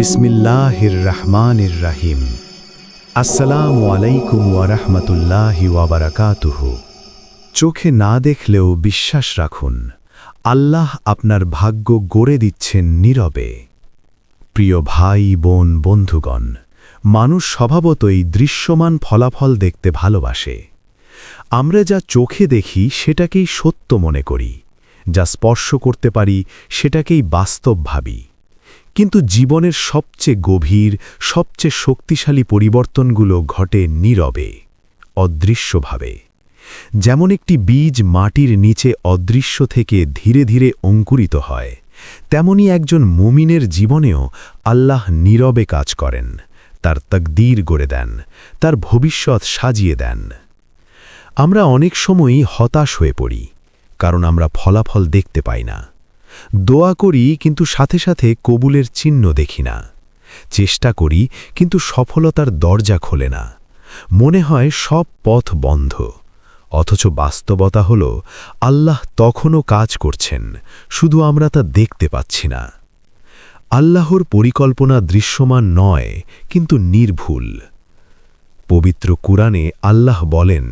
বিসমিল্লাহির রহমানির রহিম। আসসালামু আলাইকুম ওয়া রাহমাতুল্লাহি ওয়া বারাকাতুহু। চোখে না দেখলেও বিশ্বাস রাখুন, আল্লাহ আপনার ভাগ্য গড়ে দিচ্ছেন নীরবে। প্রিয় ভাই বোন বন্ধুগণ, মানুষ স্বভাবতই দৃশ্যমান ফলাফল দেখতে ভালোবাসে। আমরা যা চোখে দেখি সেটাকেই সত্য মনে করি, যা স্পর্শ করতে পারি সেটাকেই বাস্তব ভাবি। কিন্তু জীবনের সবচেয়ে গভীর, সবচেয়ে শক্তিশালী পরিবর্তনগুলো ঘটে নীরবে, অদৃশ্যভাবে। যেমন একটি বীজ মাটির নিচে অদৃশ্য থেকে ধীরে ধীরে অঙ্কুরিত হয়, তেমনি একজন মুমিনের জীবনেও আল্লাহ নীরবে কাজ করেন, তার তাকদীর গড়ে দেন, তার ভবিষ্যৎ সাজিয়ে দেন। আমরা অনেক সময়ই হতাশ হয়ে পড়ি, কারণ আমরা ফলাফল দেখতে পাই না। দোয়া করি কিন্তু সাথে সাথে কবুলের চিহ্ন দেখি না। চেষ্টা করি কিন্তু সফলতার দরজা খোলে না। মনে হয় সব পথ বন্ধ। অথচ বাস্তবতা হল, আল্লাহ তখনও কাজ করছেন, শুধু আমরা তা দেখতে পাচ্ছি না। আল্লাহর পরিকল্পনা দৃশ্যমান নয়, কিন্তু নির্ভুল। পবিত্র কুরআনে আল্লাহ বলেন,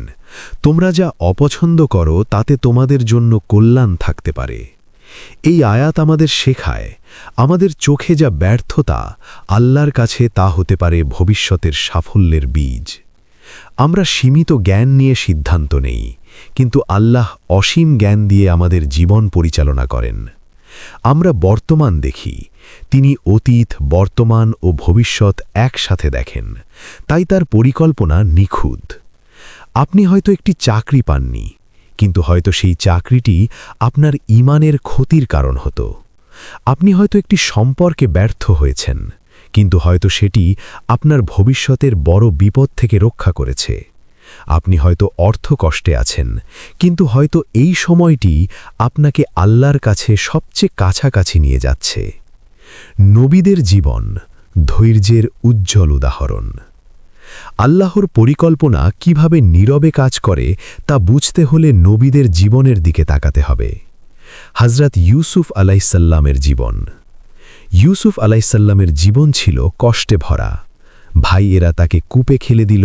তোমরা যা অপছন্দ করো তাতে তোমাদের জন্য কল্যাণ থাকতে পারে। এই আয়াত আমাদের শেখায়, আমাদের চোখে যা ব্যর্থতা, আল্লাহর কাছে তা হতে পারে ভবিষ্যতের সাফল্যের বীজ। আমরা সীমিত জ্ঞান নিয়ে সিদ্ধান্ত নেই, কিন্তু আল্লাহ অসীম জ্ঞান দিয়ে আমাদের জীবন পরিচালনা করেন। আমরা বর্তমান দেখি, তিনি অতীত, বর্তমান ও ভবিষ্যৎ একসাথে দেখেন, তাই তার পরিকল্পনা নিখুঁত। আপনি হয়তো একটি চাকরি পাননি, কিন্তু হয়তো সেই চাকরিটি আপনার ঈমানের ক্ষতির কারণ হতো। আপনি হয়তো একটি সম্পর্কে ব্যর্থ হয়েছেন, কিন্তু হয়তো সেটি আপনার ভবিষ্যতের বড় বিপদ থেকে রক্ষা করেছে। আপনি হয়তো অর্থ কষ্টে আছেন, কিন্তু হয়তো এই সময়টি আপনাকে আল্লাহর কাছে সবচেয়ে কাছাকাছি নিয়ে যাচ্ছে। নবীদের জীবন ধৈর্যের উজ্জ্বল উদাহরণ। আল্লাহর পরিকল্পনা কিভাবে নীরবে কাজ করে তা বুঝতে হলে নবীদের জীবনের দিকে তাকাতে হবে। হযরত ইউসুফ আলাইহিসসালামের জীবন। ইউসুফ আলাইহিসসালামের জীবন ছিল কষ্টে ভরা। ভাইয়েরা তাকে কূপে ফেলে দিল,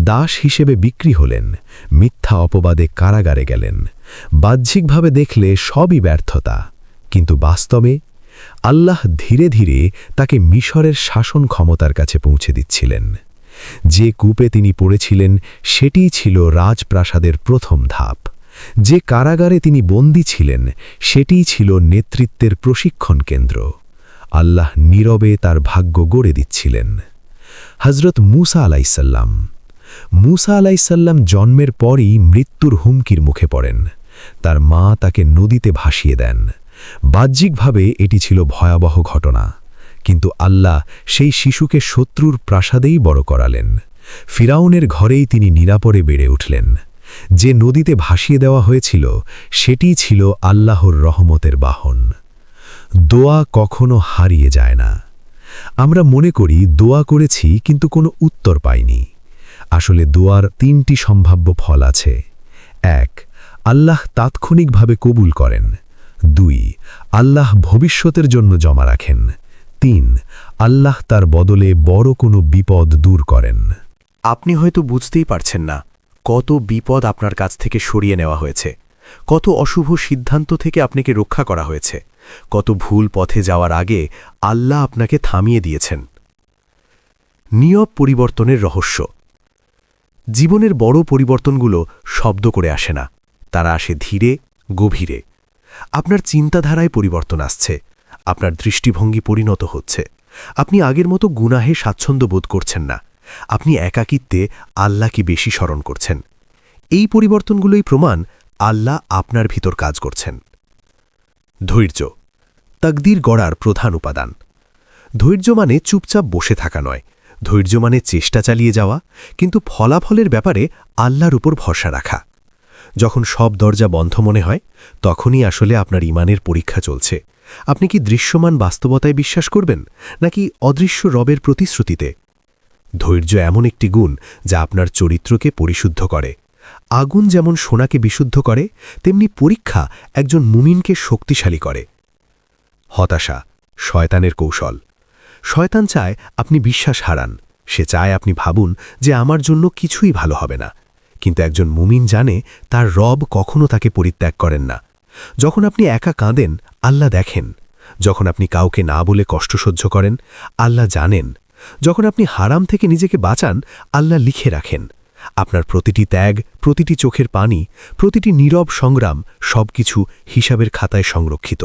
দাস হিসেবে বিক্রি হলেন, মিথ্যা অপবাদে কারাগারে গেলেন। বাহ্যিকভাবে দেখলে সবই ব্যর্থতা, কিন্তু বাস্তবে আল্লাহ ধীরে ধীরে তাকে মিশরের শাসন ক্ষমতার কাছে পৌঁছে দিচ্ছিলেন। যে কূপে তিনি পড়েছিলেন সেটিই ছিল রাজপ্রাসাদের প্রথম ধাপ। যে কারাগারে তিনি বন্দী ছিলেন সেটিই ছিল নেতৃত্বের প্রশিক্ষণ কেন্দ্র। আল্লাহ নীরবে তার ভাগ্য গড়ে দিচ্ছিলেন। হযরত মূসা আলাইহিসসালাম। মূসা আলাইহিসসালাম জন্মের পরই মৃত্যুর হুমকির মুখে পড়েন। তার মা তাকে নদীতে ভাসিয়ে দেন। বাহ্যিকভাবে এটি ছিল ভয়াবহ ঘটনা, কিন্তু আল্লাহ সেই শিশুকে শত্রুর প্রাসাদেই বড় করালেন। ফিরাউনের ঘরেই তিনি নিরাপদে বেড়ে উঠলেন। যে নদীতে ভাসিয়ে দেওয়া হয়েছিল সেটিই ছিল আল্লাহর রহমতের বাহন। দোয়া কখনো হারিয়ে যায় না। আমরা মনে করি দোয়া করেছি কিন্তু কোনো উত্তর পাইনি। আসলে দোয়ার তিনটি সম্ভাব্য ফল আছে। ১. আল্লাহ তাৎক্ষণিকভাবে কবুল করেন। ২. আল্লাহ ভবিষ্যতের জন্য জমা রাখেন। ৩. আল্লাহ তার বদলে বড় কোনো বিপদ দূর করেন। আপনি হয়তো বুঝতেই পারছেন না কত বিপদ আপনার কাছ থেকে সরিয়ে নেওয়া হয়েছে, কত অশুভ সিদ্ধান্ত থেকে আপনাকে রক্ষা করা হয়েছে, কত ভুল পথে যাওয়ার আগে আল্লাহ আপনাকে থামিয়ে দিয়েছেন। নীরব পরিবর্তনের রহস্য। জীবনের বড় পরিবর্তনগুলো শব্দ করে আসে না, তারা আসে ধীরে, গভীরে। আপনার চিন্তাধারায় পরিবর্তন আসছে, আপনার দৃষ্টিভঙ্গি পরিণত হচ্ছে। আপনি আগের মতো গুনাহে স্বাচ্ছন্দ্য বোধ করছেন না, আপনি একাকিত্বে আল্লাহকে বেশি স্মরণ করছেন। এই পরিবর্তনগুলোই প্রমাণ আল্লাহ আপনার ভিতর কাজ করছেন। ধৈর্য তাকদীর গড়ার প্রধান উপাদান। ধৈর্য মানে চুপচাপ বসে থাকা নয়, ধৈর্য মানে চেষ্টা চালিয়ে যাওয়া, কিন্তু ফলাফলের ব্যাপারে আল্লাহর উপর ভরসা রাখা। যখন সব দরজা বন্ধ মনে হয়, তখনই আসলে আপনার ঈমানের পরীক্ষা চলছে। আপনি কি দৃশ্যমান বাস্তবতায় বিশ্বাস করবেন, নাকি অদৃশ্য রবের প্রতিশ্রুতিতে? ধৈর্য এমন একটি গুণ যা আপনার চরিত্রকে পরিশুদ্ধ করে। আগুন যেমন সোনাকে বিশুদ্ধ করে, তেমনি পরীক্ষা একজন মুমিনকে শক্তিশালী করে। হতাশা শয়তানের কৌশল। শয়তান চায় আপনি বিশ্বাস হারান, সে চায় আপনি ভাবুন যে আমার জন্য কিছুই ভালো হবে না। কিন্তু একজন মুমিন জানে তার রব কখনো তাকে পরিত্যাগ করেন না। যখন আপনি একা কাঁদেন, আল্লাহ দেখেন। যখন আপনি কাউকে না বলে কষ্ট সহ্য করেন, আল্লাহ জানেন। যখন আপনি হারাম থেকে নিজেকে বাঁচান, আল্লাহ লিখে রাখেন। আপনার প্রতিটি ত্যাগ, প্রতিটি চোখের পানি, প্রতিটি নীরব সংগ্রাম সবকিছু হিসাবের খাতায় সংরক্ষিত।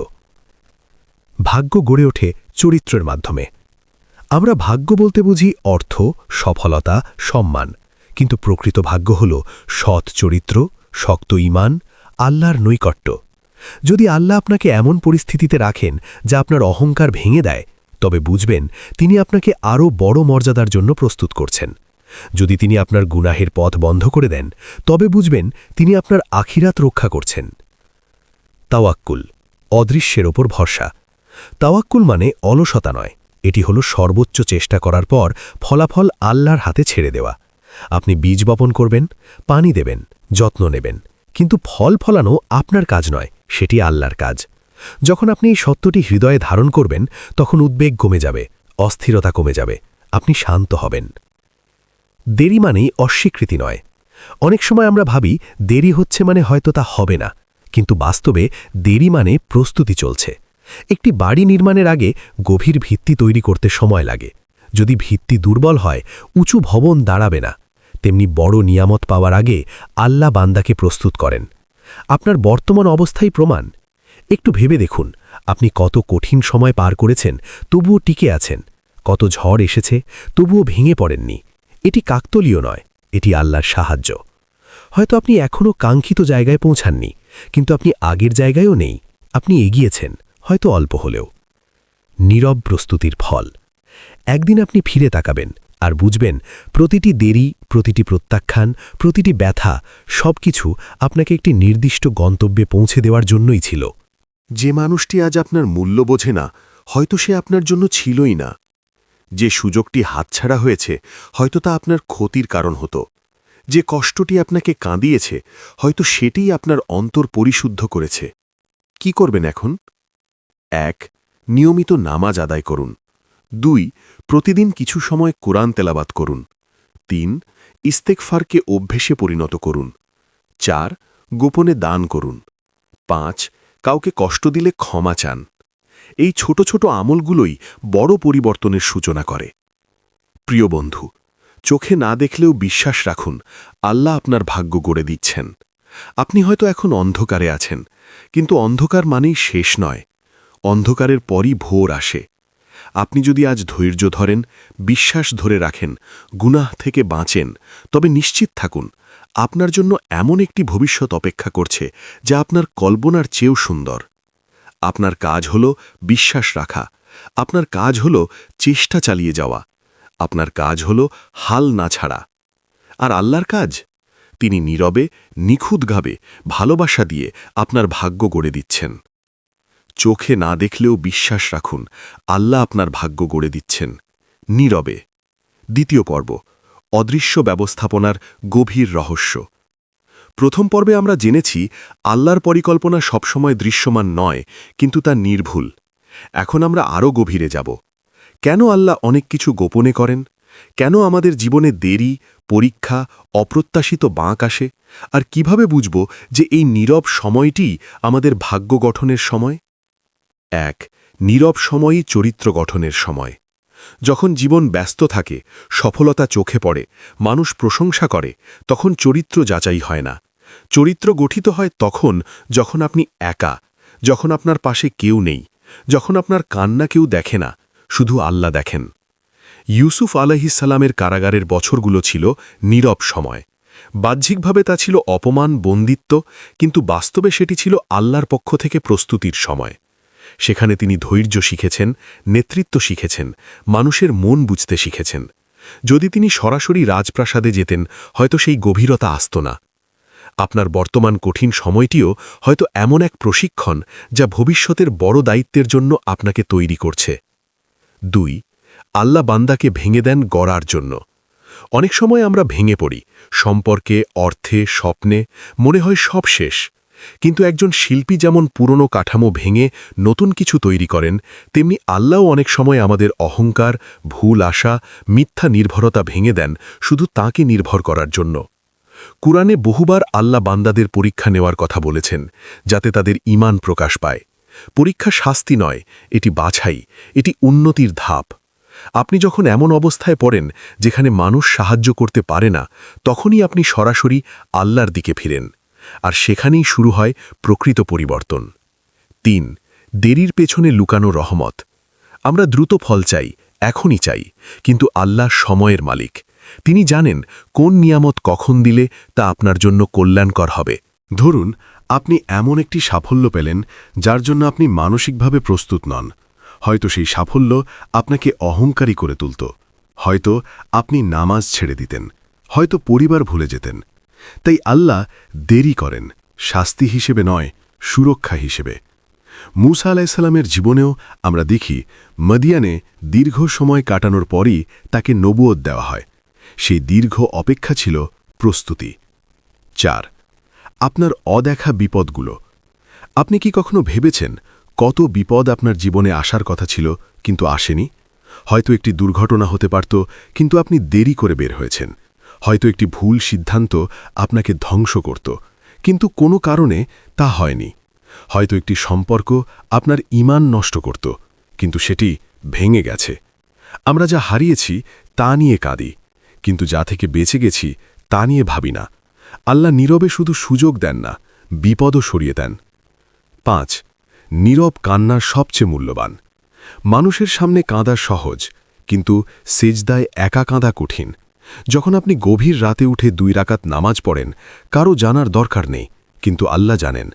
ভাগ্য গড়ে ওঠে চরিত্রের মাধ্যমে। আমরা ভাগ্য বলতে বুঝি অর্থ, সফলতা, সম্মান, কিন্তু প্রকৃত ভাগ্য হল সৎ চরিত্র, শক্ত ঈমান, আল্লাহর নৈকট্য। যদি আল্লাহ আপনাকে এমন পরিস্থিতিতে রাখেন যা আপনার অহংকার ভেঙে দেয়, তবে বুঝবেন তিনি আপনাকে আরও বড় মর্যাদার জন্য প্রস্তুত করছেন। যদি তিনি আপনার গুনাহের পথ বন্ধ করে দেন, তবে বুঝবেন তিনি আপনার আখিরাত রক্ষা করছেন। তাওয়াক্কুল, অদৃশ্যের ওপর ভরসা। তাওয়াক্কুল মানে অলসতা নয়, এটি হল সর্বোচ্চ চেষ্টা করার পর ফলাফল আল্লাহর হাতে ছেড়ে দেওয়া। আপনি বীজ বপন করবেন, পানি দেবেন, যত্ন নেবেন, কিন্তু ফল ফলানো আপনার কাজ নয়, সেটি আল্লাহর কাজ। যখন আপনি এই সত্যটি হৃদয়ে ধারণ করবেন, তখন উদ্বেগ কমে যাবে, অস্থিরতা কমে যাবে, আপনি শান্ত হবেন। দেরি মানেই অস্বীকৃতি নয়। অনেক সময় আমরা ভাবি দেরি হচ্ছে মানে হয়তো তা হবে না, কিন্তু বাস্তবে দেরি মানে প্রস্তুতি চলছে। একটি বাড়ি নির্মাণের আগে গভীর ভিত্তি তৈরি করতে সময় লাগে। যদি ভিত্তি দুর্বল হয়, উঁচু ভবন দাঁড়াবে না। তেমনি বড় নিয়ামত পাওয়ার আগে আল্লাহ বান্দাকে প্রস্তুত করেন। আপনার বর্তমান অবস্থাই প্রমাণ। একটু ভেবে দেখুন, আপনি কত কঠিন সময় পার করেছেন, তবুও টিকে আছেন। কত ঝড় এসেছে, তবুও ভেঙে পড়েননি। এটি কাকতলীয় নয়, এটি আল্লাহর সাহায্য। হয়তো আপনি এখনও কাঙ্ক্ষিত জায়গায় পৌঁছাননি, কিন্তু আপনি আগের জায়গায়ও নেই। আপনি এগিয়েছেন, হয়তো অল্প হলেও। নীরব প্রস্তুতির ফল। একদিন আপনি ফিরে তাকাবেন আর বুঝবেন প্রতিটি দেরি, প্রতিটি প্রত্যাখ্যান, প্রতিটি ব্যথা, সবকিছু আপনাকে একটি নির্দিষ্ট গন্তব্যে পৌঁছে দেওয়ার জন্যই ছিল। যে মানুষটি আজ আপনার মূল্য বোঝে না, হয়তো সে আপনার জন্য ছিলই না। যে সুযোগটি হাতছাড়া হয়েছে, হয়তো তা আপনার ক্ষতির কারণ হতো। যে কষ্টটি আপনাকে কাঁদিয়েছে, হয়তো সেটিই আপনার অন্তর পরিশুদ্ধ করেছে। কি করবেন এখন? ১. নিয়মিত নামাজ আদায় করুন। ২. প্রতিদিন কিছু সময় কোরআন তেলাওয়াত করুন। ৩. ইস্তেগফারকে অভ্যেসে পরিণত করুন। ৪. গোপনে দান করুন। ৫. কাউকে কষ্ট দিলে ক্ষমা চান। এই ছোট ছোট আমলগুলোই বড় পরিবর্তনের সূচনা করে। প্রিয় বন্ধু, চোখে না দেখলেও বিশ্বাস রাখুন, আল্লাহ আপনার ভাগ্য গড়ে দিচ্ছেন। আপনি হয়তো এখন অন্ধকারে আছেন, কিন্তু অন্ধকার মানেই শেষ নয়। অন্ধকারের পরই ভোর আসে। আপনি যদি আজ ধৈর্য ধরেন, বিশ্বাস ধরে রাখেন, গুনাহ থেকে বাঁচেন, তবে নিশ্চিত থাকুন আপনার জন্য এমন একটি ভবিষ্যৎ অপেক্ষা করছে যা আপনার কল্পনার চেয়েও সুন্দর। আপনার কাজ হল বিশ্বাস রাখা, আপনার কাজ হল চেষ্টা চালিয়ে যাওয়া, আপনার কাজ হল হাল না ছাড়া। আর আল্লাহর কাজ, তিনি নীরবে, নিখুঁতভাবে, ভালোবাসা দিয়ে আপনার ভাগ্য গড়ে দিচ্ছেন। চোখে না দেখলেও বিশ্বাস রাখুন, আল্লাহ আপনার ভাগ্য গড়ে দিচ্ছেন নীরবে। দ্বিতীয় পর্ব, অদৃশ্য ব্যবস্থাপনার গভীর রহস্য। প্রথম পর্বে আমরা জেনেছি আল্লাহর পরিকল্পনা সবসময় দৃশ্যমান নয়, কিন্তু তা নির্ভুল। এখন আমরা আরও গভীরে যাব। কেন আল্লাহ অনেক কিছু গোপনে করেন? কেন আমাদের জীবনে দেরি, পরীক্ষা, অপ্রত্যাশিত বাঁক আসে? আর কিভাবে বুঝব যে এই নীরব সময়টিই আমাদের ভাগ্য গঠনের সময়? ১. নীরব সময়ই চরিত্র গঠনের সময়। যখন জীবন ব্যস্ত থাকে, সফলতা চোখে পড়ে, মানুষ প্রশংসা করে, তখন চরিত্র যাচাই হয় না। চরিত্র গঠিত হয় তখন যখন আপনি একা, যখন আপনার পাশে কেউ নেই, যখন আপনার কান্না কেউ দেখে না, শুধু আল্লাহ দেখেন। ইউসুফ আলাইহিসসালামের কারাগারের বছরগুলো ছিল নীরব সময়। বাহ্যিকভাবে তা ছিল অপমান, বন্দিত্ব, কিন্তু বাস্তবে সেটি ছিল আল্লাহর পক্ষ থেকে প্রস্তুতির সময়। সেখানে তিনি ধৈর্য শিখেছেন, নেতৃত্ব শিখেছেন, মানুষের মন বুঝতে শিখেছেন। যদি তিনি সরাসরি রাজপ্রাসাদে যেতেন, হয়তো সেই গভীরতা আসত না। আপনার বর্তমান কঠিন সময়টিও হয়তো এমন এক প্রশিক্ষণ যা ভবিষ্যতের বড় দায়িত্বের জন্য আপনাকে তৈরি করছে। ২. আল্লাহ বান্দাকে ভেঙে দেন গড়ার জন্য। অনেক সময় আমরা ভেঙে পড়ি, সম্পর্কে, অর্থে, স্বপ্নে, মনে হয় সব শেষ। কিন্তু একজন শিল্পী যেমন পুরনো কাঠামো ভেঙে নতুন কিছু তৈরি করেন, তেমনি আল্লাহও অনেক সময় আমাদের অহংকার, ভুল আশা, মিথ্যা নির্ভরতা ভেঙে দেন শুধু তাঁকে নির্ভর করার জন্য। কুরআনে বহুবার আল্লাহ বান্দাদের পরীক্ষা নেওয়ার কথা বলেছেন, যাতে তাদের ঈমান প্রকাশ পায়। পরীক্ষা শাস্তি নয়, এটি বাছাই, এটি উন্নতির ধাপ। আপনি যখন এমন অবস্থায় পড়েন যেখানে মানুষ সাহায্য করতে পারে না, তখনই আপনি সরাসরি আল্লাহর দিকে ফিরেন, আর সেখানেই শুরু হয় প্রকৃত পরিবর্তন। ৩. দেরির পেছনে লুকানো রহমত। আমরা দ্রুত ফল চাই, এখনই চাই, কিন্তু আল্লাহ সময়ের মালিক। তিনি জানেন কোন নিয়ামত কখন দিলে তা আপনার জন্য কল্যাণকর হবে। ধরুন, আপনি এমন একটি সাফল্য পেলেন যার জন্য আপনি মানসিকভাবে প্রস্তুত নন। হয়তো সেই সাফল্য আপনাকে অহংকারী করে তুলত, হয়তো আপনি নামাজ ছেড়ে দিতেন, হয়তো পরিবার ভুলে যেতেন। তাই আল্লাহ দেরি করেন, শাস্তি হিসেবে নয়, সুরক্ষা হিসেবে। মূসা আলাইসাল্লামের জীবনেও আমরা দেখি, মদিয়ানে দীর্ঘ সময় কাটানোর পরই তাকে নবুয়ত দেওয়া হয়। সেই দীর্ঘ অপেক্ষা ছিল প্রস্তুতি। ৪. আপনার অদেখা বিপদগুলো। আপনি কি কখনো ভেবেছেন কত বিপদ আপনার জীবনে আসার কথা ছিল কিন্তু আসেনি? হয়তো একটি দুর্ঘটনা হতে পারত, কিন্তু আপনি দেরি করে বের হয়েছেন। হয়তো একটি ভুল সিদ্ধান্ত আপনাকে ধ্বংস করত, কিন্তু কোনো কারণে তা হয়নি। হয়তো একটি সম্পর্ক আপনার ঈমান নষ্ট করত, কিন্তু সেটি ভেঙে গেছে। আমরা যা হারিয়েছি তা নিয়ে কাঁদি, কিন্তু যা থেকে বেঁচে গেছি তা নিয়ে ভাবি না। আল্লাহ নীরবে শুধু সুযোগ দেন না, বিপদও সরিয়ে দেন। ৫. নীরব কান্নার সবচেয়ে মূল্যবান। মানুষের সামনে কাঁদা সহজ, কিন্তু সেজদায় একা কাঁদা কঠিন। যখন আপনি গভীর রাতে উঠে 2 রাকাত নামাজ পড়েন, কারো জানার দরকার নেই, কিন্তু আল্লাহ জানেন।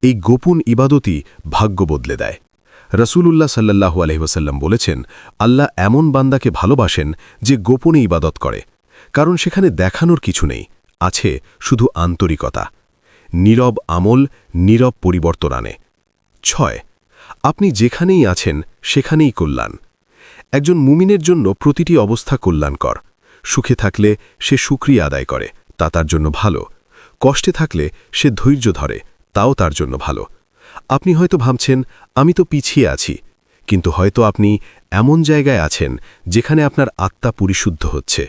এই গোপন ইবাদতই ভাগ্য বদলে দেয়। রাসূলুল্লাহ সাল্লাল্লাহু আলাইহি ওয়াসাল্লাম বলেছেন, আল্লাহ এমন বান্দাকে ভালোবাসেন যে গোপনে ইবাদত করে, কারণ সেখানে দেখানোর কিছু নেই, আছে শুধু আন্তরিকতা। নীরব আমল নীরব পরিবর্তন আনে। ৬. আপনি যেখানেই আছেন সেখানেই কল্যাণ। একজন মুমিনের জন্য প্রতিটি অবস্থা কল্যাণকর। সুখে থাকলে সে শুকরিয়া আদায় করে, তা তার জন্য ভালো। কষ্টে থাকলে সে ধৈর্য ধরে, তাও তার জন্য ভালো। আপনি হয়তো ভাবছেন, আমি তো পিছিয়ে আছি, কিন্তু হয়তো আপনি এমন জায়গায় আছেন যেখানে আপনার আত্মা পরিশুদ্ধ হচ্ছে।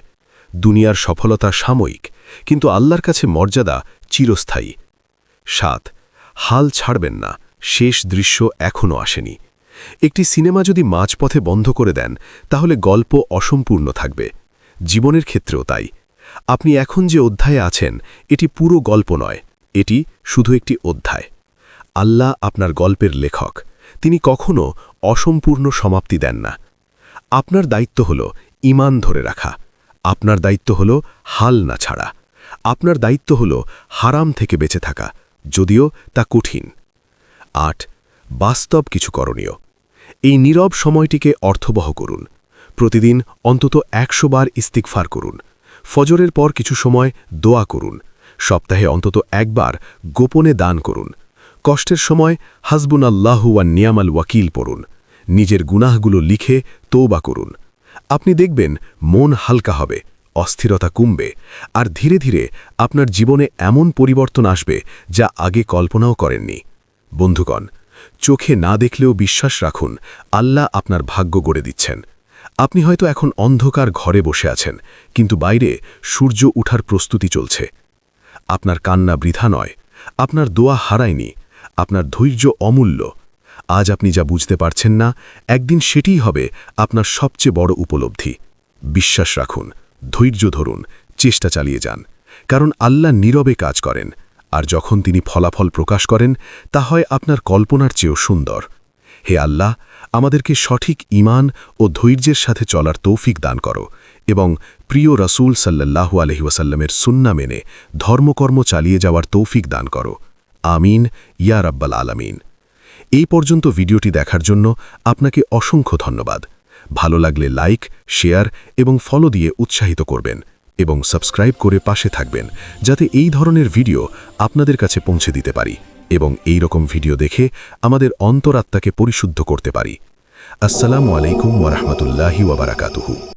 দুনিয়ার সফলতা সাময়িক, কিন্তু আল্লাহর কাছে মর্যাদা চিরস্থায়ী। ৭. হাল ছাড়বেন না, শেষ দৃশ্য এখনও আসেনি। একটি সিনেমা যদি মাঝপথে বন্ধ করে দেন, তাহলে গল্প অসম্পূর্ণ থাকবে। জীবনের ক্ষেত্রেও তাই। আপনি এখন যে অধ্যায়ে আছেন, এটি পুরো গল্প নয়, এটি শুধু একটি অধ্যায়। আল্লাহ আপনার গল্পের লেখক, তিনি কখনো অসম্পূর্ণ সমাপ্তি দেন না। আপনার দায়িত্ব হল ঈমান ধরে রাখা, আপনার দায়িত্ব হল হাল না ছাড়া, আপনার দায়িত্ব হল হারাম থেকে বেঁচে থাকা, যদিও তা কঠিন। ৮. বাস্তব কিছু করণীয়। এই নীরব সময়টিকে অর্থবহ করুন। প্রতিদিন অন্তত 100 বার ইস্তিগফার করুন। ফজরের পর কিছু সময় দোয়া করুন। সপ্তাহে অন্তত 1 বার গোপনে দান করুন। কষ্টের সময় হাসবুনাল্লাহু ওয়া নিয়ামাল ওয়াকিল পড়ুন। নিজের গুনাহগুলো লিখে তওবা করুন। আপনি দেখবেন মন হালকা হবে, অস্থিরতা কমবে, আর ধীরে ধীরে আপনার জীবনে এমন পরিবর্তন আসবে যা আগে কল্পনাও করেননি। বন্ধুগণ, চোখে না দেখলেও বিশ্বাস রাখুন, আল্লাহ আপনার ভাগ্য গড়ে দিচ্ছেন। আপনি হয়তো এখন অন্ধকার ঘরে বসে আছেন, কিন্তু বাইরে সূর্য উঠার প্রস্তুতি চলছে। আপনার কান্না বৃথা নয়, আপনার দোয়া হারায়নি, আপনার ধৈর্য অমূল্য। আজ আপনি যা বুঝতে পারছেন না, একদিন সেটিই হবে আপনার সবচেয়ে বড় উপলব্ধি। বিশ্বাস রাখুন, ধৈর্য ধরুন, চেষ্টা চালিয়ে যান, কারণ আল্লাহ নীরবে কাজ করেন, আর যখন তিনি ফলাফল প্রকাশ করেন, তা হয় আপনার কল্পনার চেয়েও সুন্দর। হে আল্লাহ, আমাদেরকে সঠিক ঈমান ও ধৈর্যের সাথে চলার তৌফিক দান করো, এবং প্রিয় রাসূল সাল্লাল্লাহু আলাইহি ওয়াসাল্লামের সুন্নাহ মেনে ধর্মকর্ম চালিয়ে যাওয়ার তৌফিক দান করো। আমিন ইয়া রাব্বাল আলামিন। এই পর্যন্ত ভিডিওটি দেখার জন্য আপনাকে অসংখ্য ধন্যবাদ। ভালো লাগলে লাইক, শেয়ার এবং ফলো দিয়ে উৎসাহিত করবেন, এবং সাবস্ক্রাইব করে পাশে থাকবেন, যাতে এই ধরনের ভিডিও আপনাদের কাছে পৌঁছে দিতে পারি এবং এই রকম ভিডিও দেখে আমাদের অন্তরাত্মাকে পরিশুদ্ধ করতে পারি। আসসালামু আলাইকুম ওয়া রাহমাতুল্লাহি ওয়া বারাকাতুহু।